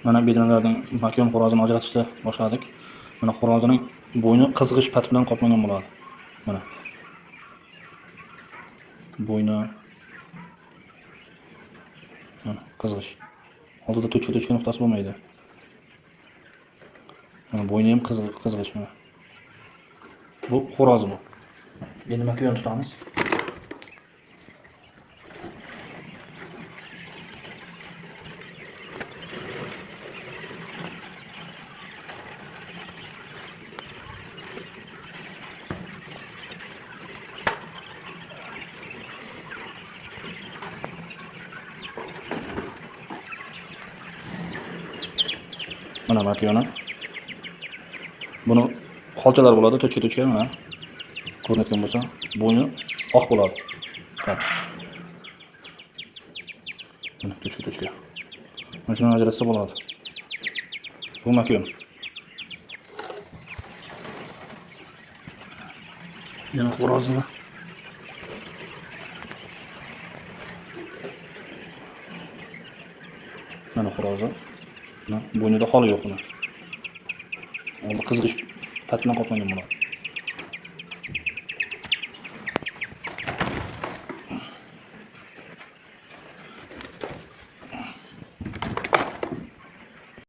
Mana belgilangan makon xo'rozini ajratishda boshladik. Mana xo'rozining bo'yni qizg'ish pati bilan qoplangan bo'ladi. Mana. Bo'yni mana qizg'ish. Oldida to'chka nuqtasi bo'lmaydi. Mana bo'yni ham qizg'ish mana. Bu xo'roz bu. Endi makon tutamiz. Mana makoni. Buni xolchalar bo'ladi, to'chka mana. Ko'rinayotgan bo'lsa, bo'yni oq bo'ladi. Mana to'chka. Mana shuni ajratsa bo'ladi. Bu makon. Yana xo'rozni. Mana xo'rozi. Bo'ynida xoli yo'q buni. Oldi qizg'ish pat bilan qoplangan bo'ladi.